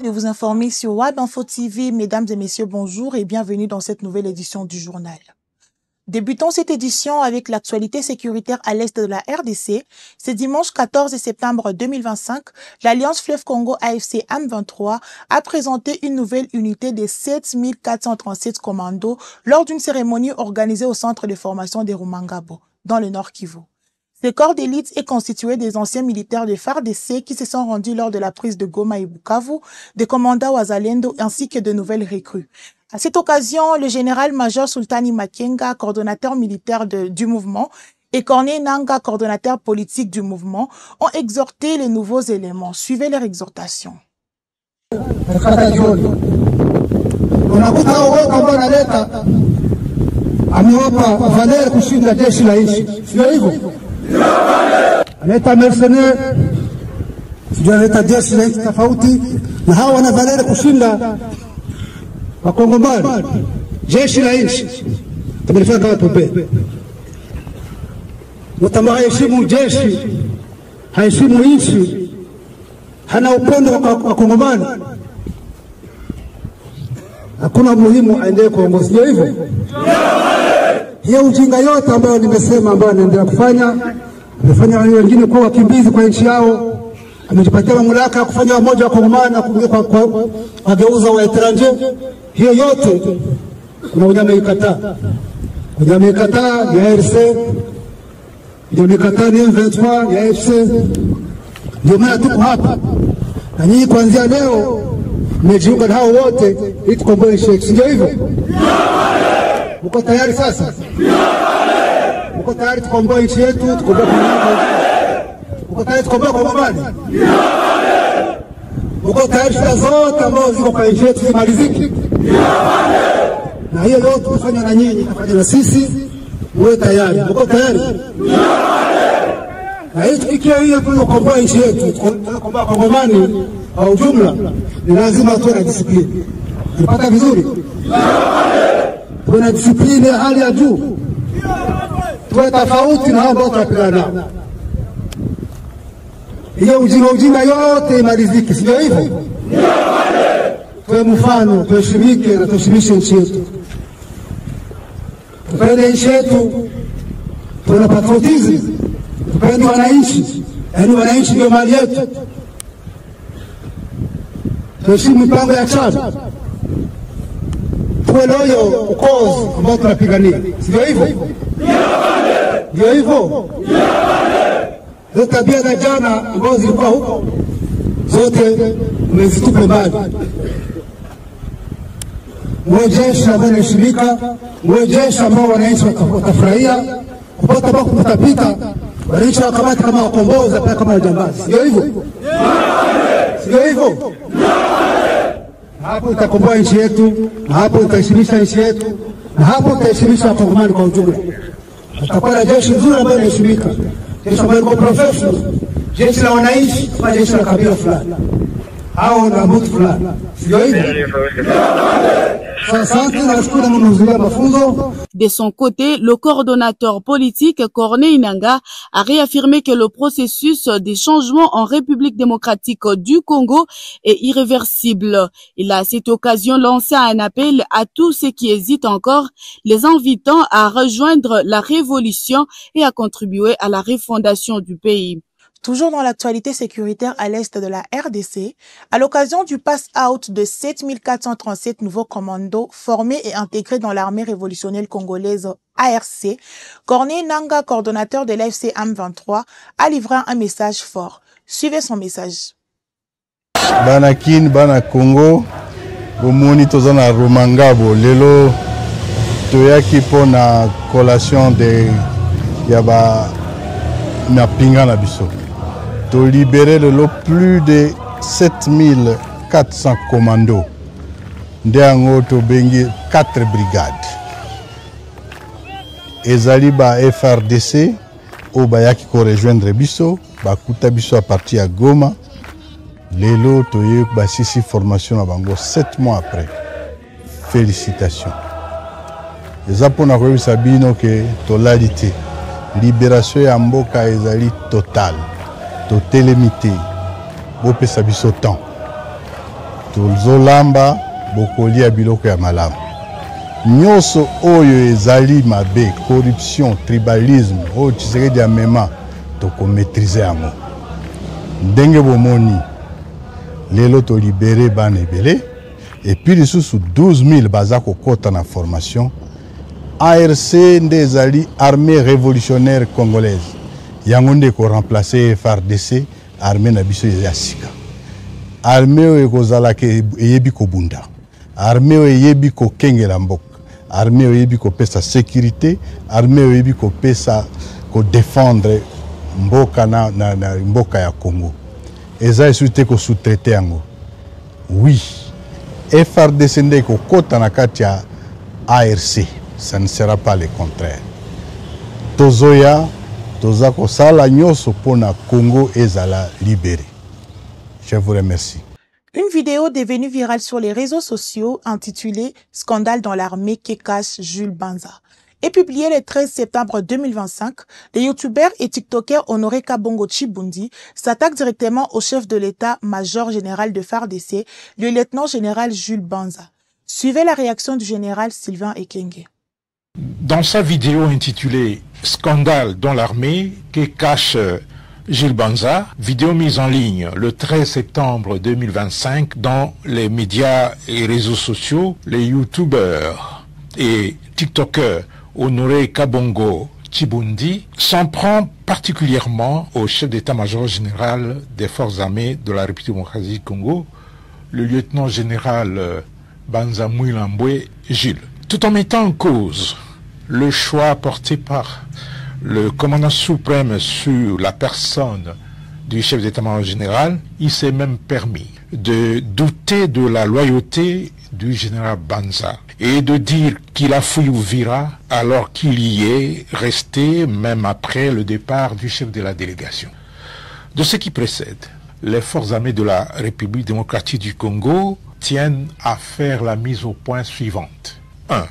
De vous informer sur WAD Info TV. Mesdames et messieurs, bonjour et bienvenue dans cette nouvelle édition du journal. Débutons cette édition avec l'actualité sécuritaire à l'est de la RDC. Ce dimanche 14 septembre 2025, l'Alliance Fleuve Congo AFC M23 a présenté une nouvelle unité de 7437 commandos lors d'une cérémonie organisée au centre de formation de Rumangabo, dans le Nord Kivu. Ce corps d'élite est constitué des anciens militaires de FARDC qui se sont rendus lors de la prise de Goma et Bukavu, des commandants Wazalendo ainsi que de nouvelles recrues. À cette occasion, le général-major Sultani Makenga, coordonnateur militaire du mouvement, et Corneille Nanga, coordonnateur politique du mouvement, ont exhorté les nouveaux éléments. Suivez leur exhortation. Analeta mercenaire, sijui analeta jeshi la nchi tofauti, na hawa wana valere kushinda Wakongomani. Jeshi la nchi tumelifanya kama tope. Mtu ambaye haheshimu jeshi, haheshimu nchi, hana upendo kwa Wakongomani, hakuna muhimu aendelee kuongoza. Sio hivyo? Hiyo ujinga yote ambayo nimesema, ambayo anaendelea kufanya, amefanya wengine kuwa wakimbizi kwa nchi yao, amejipatia mamlaka kufanya wamoja wa Kongomani na kugeuza wa etranje. Hiyo yote kuna unyama ikataa. Unyama ikataa ya RC, ndio ikataa ni M23 ya FC. Ndio maana tuko hapa. Na nyinyi kuanzia leo mmejiunga na hao wote ili tukomboe nchi. Ndio hivyo? Mko tayari sasa? Mko tayari tukomboe nchi yetu, tukomboe Kongo? Mko tayari tukomboe Kongomani? Mko tayari shida zote ambazo ziko kwa nchi yetu zimalizike? Na hiyo yote tufanya na nyinyi, tufanya na sisi, muwe tayari. Mko tayari? Na hii tukikia hiyo tunakomboa nchi yetu, tunakomboa Kongomani kwa ujumla, ni lazima tuwe na disiplini. Unapata vizuri? Tuwe na disiplini ya hali ya juu. Tuwe tofauti na hao ambao tunapigana nao. Hiyo ujinga yote imalizike, sio hivyo? Tuwe mfano, tuheshimike na tuheshimishe nchi yetu. Tupende nchi yetu, tuwe na patriotism, tupende wananchi, yaani wananchi ndio mali yetu. Tuheshimu mipango ya chama. Tuwe loyo ukozi ambao tunapigania, sio hivyo? Ndio hivyo? Hizo tabia za jana ambazo zilikuwa huko zote mmezitupe mbali. Mwe jeshi ambao linaheshimika, mwe jeshi ambao wananchi watafurahia, kupata ambao kutapita, wananchi wakamata kama wakombozi, pia kama wajambazi. Sio hivyo? Sio hivyo? Hapo itakomboa nchi yetu, na hapo itaheshimisha nchi yetu, na hapo itaheshimisha Wakongomani kwa ujumla. Tutakuwa na jeshi nzuri ambayo inaheshimika, jeshi ambayo liko professional, jeshi la wananchi, kama jeshi la kabila fulani au na mtu fulani. Sio hivyo? De son côté, le coordonnateur politique Corneille Nanga a réaffirmé que le processus des changements en République démocratique du Congo est irréversible. Il a à cette occasion lancé un appel à tous ceux qui hésitent encore, les invitant à rejoindre la révolution et à contribuer à la refondation du pays. Toujours dans l'actualité sécuritaire à l'est de la RDC, à l'occasion du pass-out de 7437 nouveaux commandos formés et intégrés dans l'armée révolutionnaire congolaise ARC, Corneille Nanga, coordonnateur de l'AFC M23, a livré un message fort. Suivez son message. Banakin, Bana Congo, Bomoni tozana Rumangabo, lelo toyaki pona collation de yaba na pinga na biso. De libérer le lot plus de 7400 commandos. Ndeango to bengi 4 brigades. Ezali ba FRDC o bayaki ko rejoindre biso, ba kuta biso à partir à Goma. Lelo to ye ba sisi formation à bango 7 mois après. Félicitations. Ezapona ko sabino que tolalite. Libération ya mboka ezali totale. Totelemité, bopesa biso temps. tozolamba bokolia biloko ya malamu. Nyonso oyo ezali mabe, corruption, tribalisme, oyo Tshisekedi amema toko maîtriser yango. Ndenge bomoni lelo to libéré bana ebele et puis lisusu 12 000 baza kokota na formation. ARC nde ezali armée révolutionnaire congolaise. Yango nde ko remplacer FARDC, armée na biso ya sika. Armée oyo ekozalaka eyebi kobunda. Armée oyo eyebi kokengela mboka. Armée oyo eyebi kopesa sécurité. Armée oyo eyebi kopesa ko défendre mboka na mboka ya Congo. Eza esuite ko sous-traiter yango. Oui. FARDC nde ko kota na kati ya ARC. Ça ne sera pas le contraire. Tozoya, tozako sala nyoso pona Congo ezala libéré. Je vous remercie. Une vidéo devenue virale sur les réseaux sociaux intitulée « Scandale dans l'armée qui cache Jules Banza » est publiée le 13 septembre 2025. Le youtubeur et tiktoker Honoré Kabongo Chibundi s'attaque directement au chef de l'État, major général de FARDC, le lieutenant-général Jules Banza. Suivez la réaction du général Sylvain Ekenge. Dans sa vidéo intitulée « Scandale dans l'armée que cache Jules Banza », vidéo mise en ligne le 13 septembre 2025 dans les médias et réseaux sociaux, les youtubeurs et tiktokers Honoré Kabongo Chibundi s'en prend particulièrement au chef d'état-major général des forces armées de la République démocratique du Congo, le lieutenant-général Banza Mouilambwe Jules. Tout en mettant en cause le choix porté par le commandant suprême sur la personne du chef d'état-major général, il s'est même permis de douter de la loyauté du général Banza et de dire qu'il a fui Uvira alors qu'il y est resté même après le départ du chef de la délégation. De ce qui précède, les forces armées de la République démocratique du Congo tiennent à faire la mise au point suivante. 1.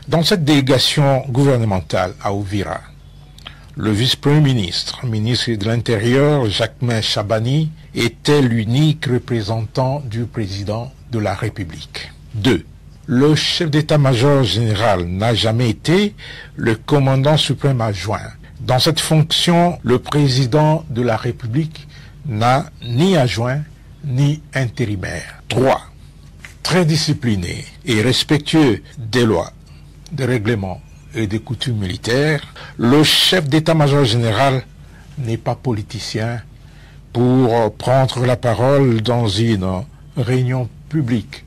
Dans cette délégation gouvernementale à Uvira, le vice-premier ministre, ministre de l'Intérieur, Jacquemain Chabani, était l'unique représentant du président de la République. 2. Le chef d'état-major général n'a jamais été le commandant suprême adjoint. Dans cette fonction, le président de la République n'a ni adjoint ni intérimaire. 3. Très discipliné et respectueux des lois, des règlements et des coutumes militaires, le chef d'état-major général n'est pas politicien pour prendre la parole dans une réunion publique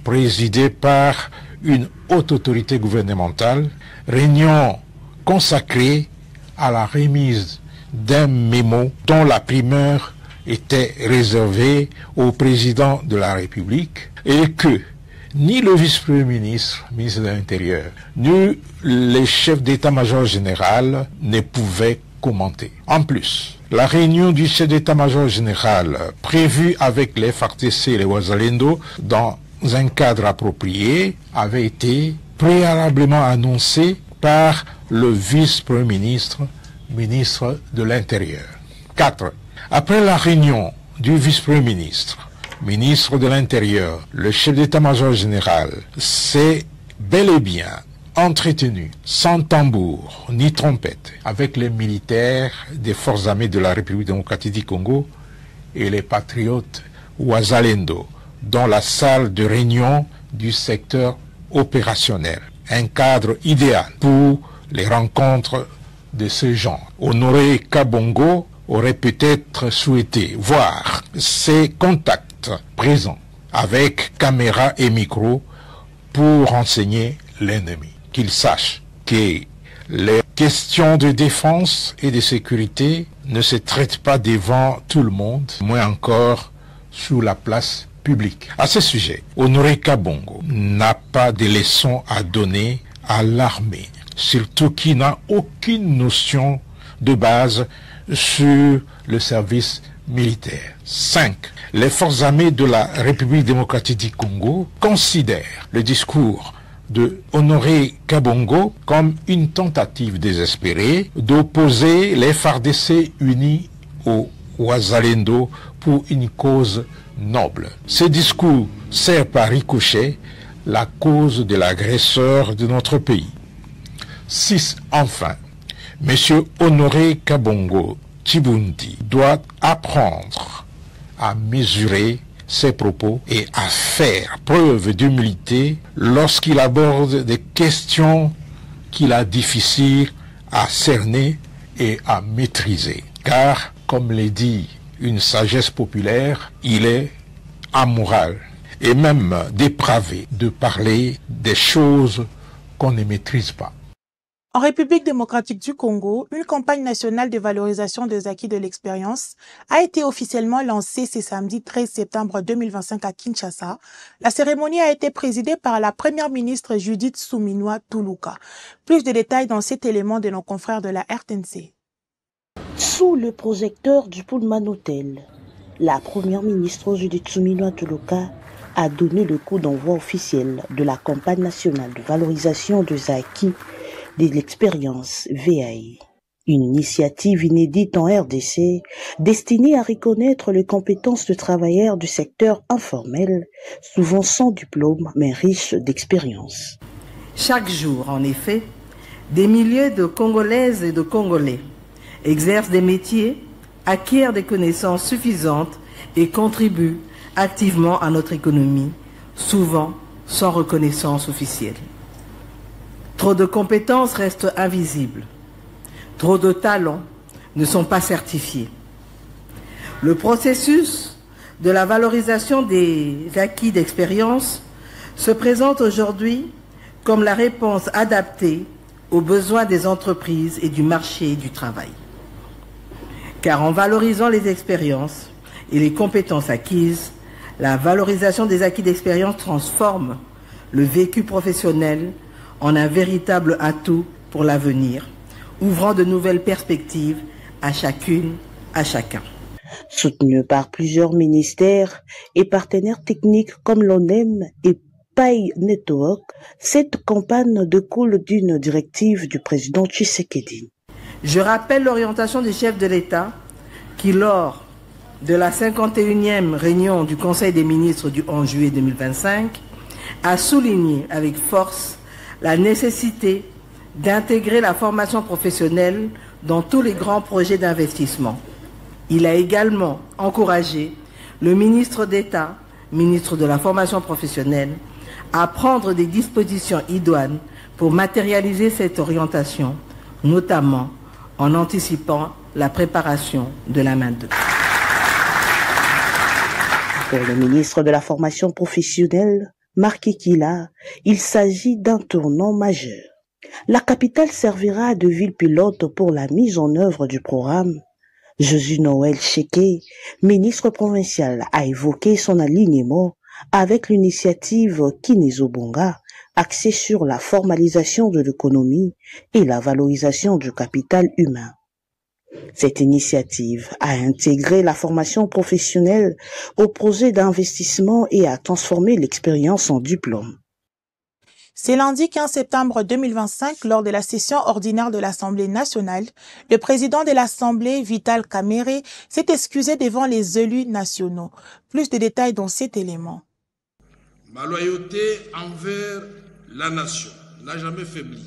présidée par une haute autorité gouvernementale, réunion consacrée à la remise d'un mémo dont la primeur était réservée au président de la République et que ni le vice-premier ministre, ministre de l'Intérieur, ni les chefs d'état-major général ne pouvaient commenter. En plus, la réunion du chef d'état-major général prévue avec les FARDC et les Wazalendo dans un cadre approprié avait été préalablement annoncée par le vice-premier ministre, ministre de l'Intérieur. 4. Après la réunion du vice-premier ministre, ministre de l'Intérieur, le chef d'état-major général s'est bel et bien entretenu, sans tambour ni trompette, avec les militaires des forces armées de la République démocratique du Congo et les patriotes Wazalendo dans la salle de réunion du secteur opérationnel. Un cadre idéal pour les rencontres de ce genre. Honoré Kabongo aurait peut-être souhaité voir ces contacts présents avec caméra et micro pour renseigner l'ennemi. Qu'il sache que les questions de défense et de sécurité ne se traitent pas devant tout le monde, moins encore sous la place publique. À ce sujet, Honoré Kabongo n'a pas de leçons à donner à l'armée, surtout qui n'a aucune notion de base sur le service militaire. 5. Les forces armées de la République démocratique du Congo considèrent le discours de Honoré Kabongo comme une tentative désespérée d'opposer les FARDC unis aux Wazalendo pour une cause noble. Ce discours sert par ricochet la cause de l'agresseur de notre pays. 6. Enfin, M. Honoré Kabongo Chibundi doit apprendre à mesurer ses propos et à faire preuve d'humilité lorsqu'il aborde des questions qu'il a difficiles à cerner et à maîtriser. Car, comme l'a dit une sagesse populaire, il est amoral et même dépravé de parler des choses qu'on ne maîtrise pas. En République démocratique du Congo, une campagne nationale de valorisation des acquis de l'expérience a été officiellement lancée ce samedi 13 septembre 2025 à Kinshasa. La cérémonie a été présidée par la première ministre Judith Suminwa Tuluka. Plus de détails dans cet élément de nos confrères de la RTNC. Sous le projecteur du Pullman Hotel, la première ministre Judith Suminwa Tuluka a donné le coup d'envoi officiel de la campagne nationale de valorisation des acquis de l'expérience VAI, une initiative inédite en RDC destinée à reconnaître les compétences de travailleurs du secteur informel, souvent sans diplôme mais riches d'expérience. Chaque jour, en effet, des milliers de Congolaises et de Congolais exercent des métiers, acquièrent des connaissances suffisantes et contribuent activement à notre économie, souvent sans reconnaissance officielle. Trop de compétences restent invisibles. Trop de talents ne sont pas certifiés. Le processus de la valorisation des acquis d'expérience se présente aujourd'hui comme la réponse adaptée aux besoins des entreprises et du marché du travail. Car en valorisant les expériences et les compétences acquises, la valorisation des acquis d'expérience transforme le vécu professionnel en un véritable atout pour l'avenir, ouvrant de nouvelles perspectives à chacune, à chacun. Soutenue par plusieurs ministères et partenaires techniques comme l'ONEM et Pay Network, cette campagne découle d'une directive du président Tshisekedi. Je rappelle l'orientation du chef de l'État qui, lors de la 51e réunion du Conseil des ministres du 11 juillet 2025, a souligné avec force la nécessité d'intégrer la formation professionnelle dans tous les grands projets d'investissement. Il a également encouragé le ministre d'État, ministre de la formation professionnelle, à prendre des dispositions idoines pour matérialiser cette orientation, notamment en anticipant la préparation de la main-d'œuvre. Pour le ministre de la formation professionnelle, Marc Ekila, il s'agit d'un tournant majeur. La capitale servira de ville pilote pour la mise en œuvre du programme. Josué Noël Cheke, ministre provincial, a évoqué son alignement avec l'initiative Kinezobonga, axée sur la formalisation de l'économie et la valorisation du capital humain. Cette initiative a intégré la formation professionnelle au projet d'investissement et a transformé l'expérience en diplôme. C'est lundi 15 septembre 2025, lors de la session ordinaire de l'Assemblée nationale, le président de l'Assemblée, Vital Kamerhe, s'est excusé devant les élus nationaux. Plus de détails dans cet élément. Ma loyauté envers la nation n'a jamais faibli,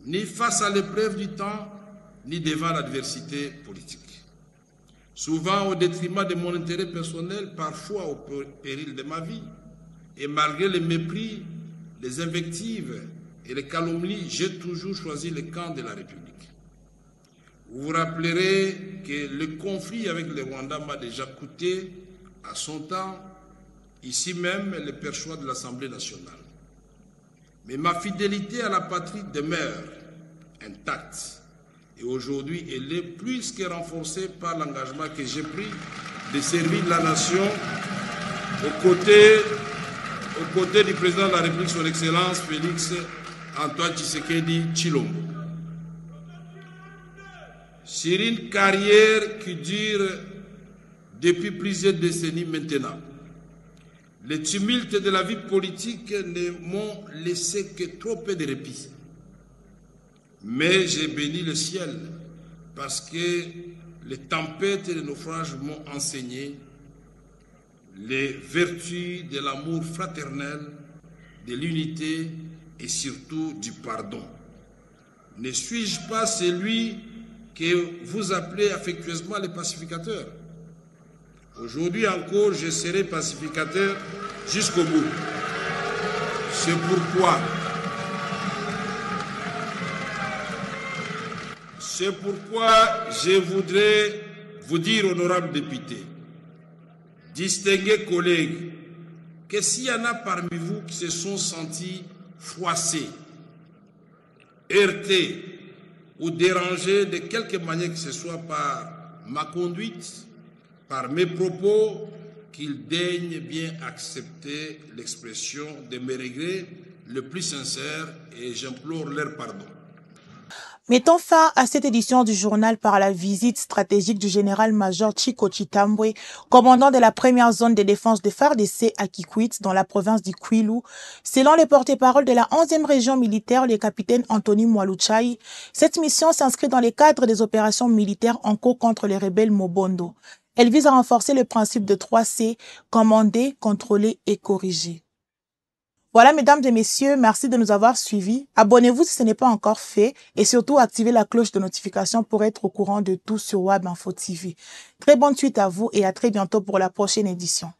ni face à l'épreuve du temps, ni devant l'adversité politique. Souvent au détriment de mon intérêt personnel, parfois au péril de ma vie, et malgré les mépris, les invectives et les calomnies, j'ai toujours choisi le camp de la République. Vous vous rappellerez que le conflit avec le Rwanda m'a déjà coûté, à son temps, ici même, le perchoir de l'Assemblée nationale. Mais ma fidélité à la patrie demeure intacte. Et aujourd'hui, elle est plus que renforcée par l'engagement que j'ai pris de servir la nation aux côtés du président de la République, son Excellence Félix Antoine Tshisekedi Tshilombo. Sur une carrière qui dure depuis plusieurs décennies maintenant, les tumultes de la vie politique ne m'ont laissé que trop peu de répit. Mais j'ai béni le ciel parce que les tempêtes et les naufrages m'ont enseigné les vertus de l'amour fraternel, de l'unité et surtout du pardon. Ne suis-je pas celui que vous appelez affectueusement le pacificateur? Aujourd'hui encore, je serai pacificateur jusqu'au bout. C'est pourquoi je voudrais vous dire, honorables députés, distingués collègues, que s'il y en a parmi vous qui se sont sentis froissés, heurtés ou dérangés de quelque manière que ce soit par ma conduite, par mes propos, qu'ils daignent bien accepter l'expression de mes regrets le plus sincères et j'implore leur pardon. Mettons fin à cette édition du journal par la visite stratégique du général-major Chico Chitambwe, commandant de la première zone de défense de FARDC à Kikwit, dans la province du Kwilu. Selon les porte-parole de la 11e région militaire, le capitaine Anthony Mwaluchai, cette mission s'inscrit dans le cadre des opérations militaires en cours contre les rebelles Mobondo. Elle vise à renforcer le principe de 3C, commander, contrôler et corriger. Voilà, mesdames et messieurs, merci de nous avoir suivis. Abonnez-vous si ce n'est pas encore fait et surtout activez la cloche de notification pour être au courant de tout sur WAB Info TV. Très bonne suite à vous et à très bientôt pour la prochaine édition.